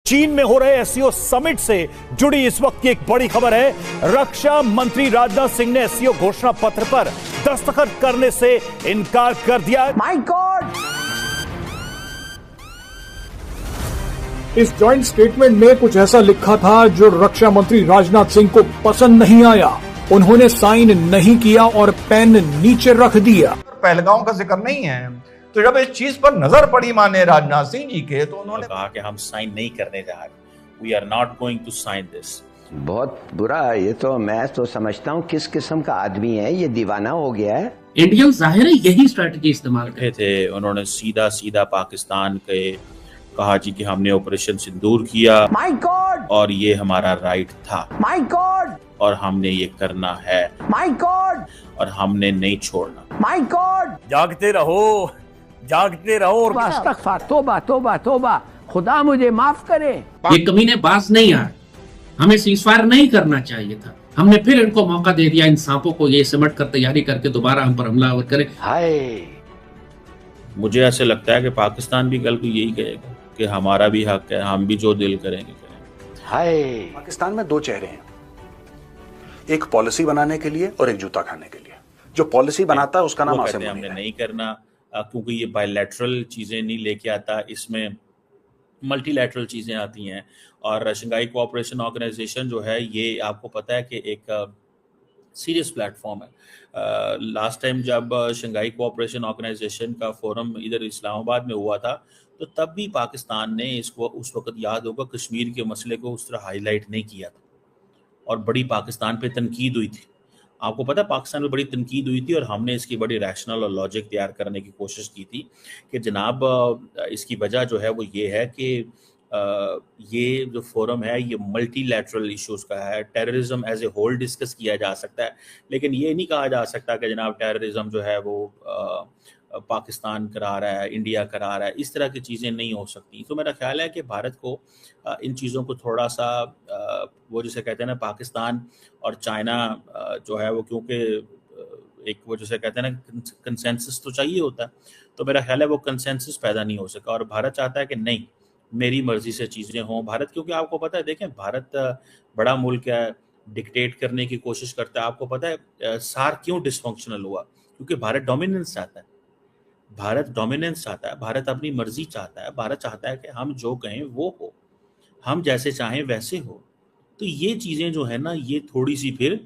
चीन में हो रहे एससीओ समिट से जुड़ी इस वक्त की एक बड़ी खबर है। रक्षा मंत्री राजनाथ सिंह ने एससीओ घोषणा पत्र पर दस्तखत करने से इनकार कर दिया। My God! इस जॉइंट स्टेटमेंट में कुछ ऐसा लिखा था जो रक्षा मंत्री राजनाथ सिंह को पसंद नहीं आया। उन्होंने साइन नहीं किया और पेन नीचे रख दिया। पहलगांव का जिक्र नहीं है। तो जब इस चीज पर नजर पड़ी माने राजनाथ सिंह जी के, तो उन्होंने कहा कि हम साइन नहीं करने जा रहे, we are not going to sign this. बहुत बुरा। ये तो मैं तो समझता हूँ किस किस्म का आदमी है, ये दीवाना हो गया है। इंडियन जाहिर है यही स्ट्रेटजी इस्तेमाल करते थे। उन्होंने सीधा सीधा पाकिस्तान के कहा जी कि हमने ऑपरेशन सिंदूर किया, माय गॉड! और ये हमारा राइट था, माय गॉड! और हमने ये करना है, माय गॉड! और हमने नहीं छोड़ना। My God! जागते रहो, जागते रहो। तौबा तौबा तौबा, खुदा मुझे माफ करे। ये कमीने बाज नहीं आ रहे, हमें सीजफायर नहीं करना चाहिए था। हमने फिर इनको मौका दे दिया, इन सांपों को ये सिमट कर तैयारी करके दोबारा हम पर हमला करें। हाय, मुझे ऐसे लगता है कि पाकिस्तान भी कल को यही कहेगा कि हमारा भी हक है, हम भी जो दिल करेंगे करेंगे। हाय, पाकिस्तान में दो चेहरे हैं, एक पॉलिसी बनाने के लिए और एक जूता खाने के लिए। जो पॉलिसी बनाता है उसका नाम आसिम मुनीर है। हमने नहीं करना क्योंकि ये बायलैटरल चीजें नहीं लेके आता, इसमें मल्टीलैटरल चीजें आती हैं। और शंघाई कोऑपरेशन ऑर्गेनाइजेशन जो है, ये आपको पता है कि एक सीरियस प्लेटफॉर्म है। लास्ट टाइम जब शंघाई कोऑपरेशन ऑर्गेनाइजेशन का फोरम इधर इस्लामाबाद में हुआ था, तो तब भी पाकिस्तान ने इसको, उस वक्त याद होगा, कश्मीर के मसले को उस तरह हाईलाइट नहीं किया था और बड़ी पाकिस्तान पे तनकीद हुई थी। आपको पता है पाकिस्तान में बड़ी तनकीद हुई थी और हमने इसकी बड़ी रैशनल और लॉजिक तैयार करने की कोशिश की थी कि जनाब इसकी वजह जो है वो ये है कि ये जो फोरम है ये मल्टीलैटरल इश्यूज का है। Terrorism as a whole discuss किया जा सकता है, लेकिन ये नहीं कहा जा सकता कि जनाब टेररिज्म जो है वो पाकिस्तान करा रहा है, इंडिया करा रहा है। इस तरह की चीज़ें नहीं हो सकती। तो मेरा ख्याल है कि भारत को इन चीज़ों को थोड़ा सा वो जिसे कहते हैं ना, पाकिस्तान और चाइना जो है वो, क्योंकि एक वो जिसे कहते हैं ना कंसेंसस तो चाहिए होता है, तो मेरा ख्याल है वो कंसेंसस पैदा नहीं हो सका और भारत चाहता है कि नहीं, मेरी मर्जी से चीज़ें हों। भारत, क्योंकि आपको पता है, देखें भारत बड़ा मुल्क है, डिक्टेट करने की कोशिश करता है। आपको पता है सार्क क्यों डिसफंक्शनल हुआ? क्योंकि भारत डोमिनेंस चाहता है, भारत डोमिनेंस चाहता है, भारत अपनी मर्जी चाहता है। भारत चाहता है कि हम जो कहें वो हो, हम जैसे चाहें वैसे हो। तो ये चीज़ें जो है ना, ये थोड़ी सी फिर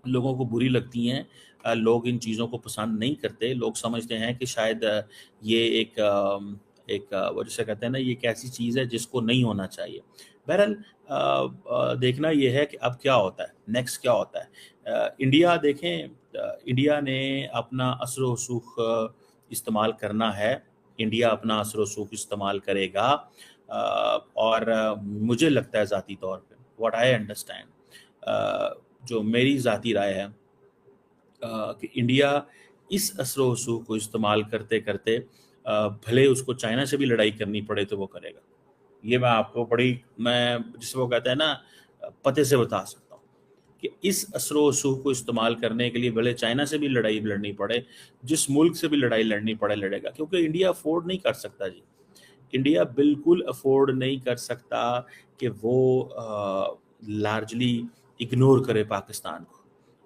लोगों को बुरी लगती हैं। लोग इन चीज़ों को पसंद नहीं करते। लोग समझते हैं कि शायद ये एक वो जिसे कहते हैं ना, ये एक ऐसी चीज़ है जिसको नहीं होना चाहिए। बहरहाल देखना ये है कि अब क्या होता है, नेक्स्ट क्या होता है। इंडिया देखें, इंडिया ने अपना असर व रसूख इस्तेमाल करना है। इंडिया अपना असर व रसूख इस्तेमाल करेगा और मुझे लगता है ज़ाती तौर पे, व्हाट आई अंडरस्टैंड, जो मेरी ज़ाती राय है कि इंडिया इस असर व रसूख को इस्तेमाल करते करते भले उसको चाइना से भी लड़ाई करनी पड़े तो वो करेगा। ये मैं आपको मैं जिसे वो कहते हैं ना, पते से बता सकता हूँ कि इस असर व रसूख को इस्तेमाल करने के लिए भले चाइना से भी लड़ाई लड़नी पड़े, जिस मुल्क से भी लड़ाई लड़नी पड़े लड़ेगा, क्योंकि इंडिया अफोर्ड नहीं कर सकता जी। इंडिया बिल्कुल अफोर्ड नहीं कर सकता कि वो लार्जली इग्नोर करे पाकिस्तान को।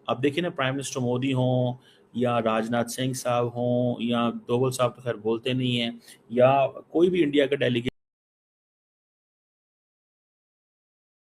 अब देखिए ना, प्राइम मिनिस्टर मोदी हों या राजनाथ सिंह साहब हों या डोवल साहब तो खैर बोलते नहीं हैं, या कोई भी इंडिया का डेलीगेट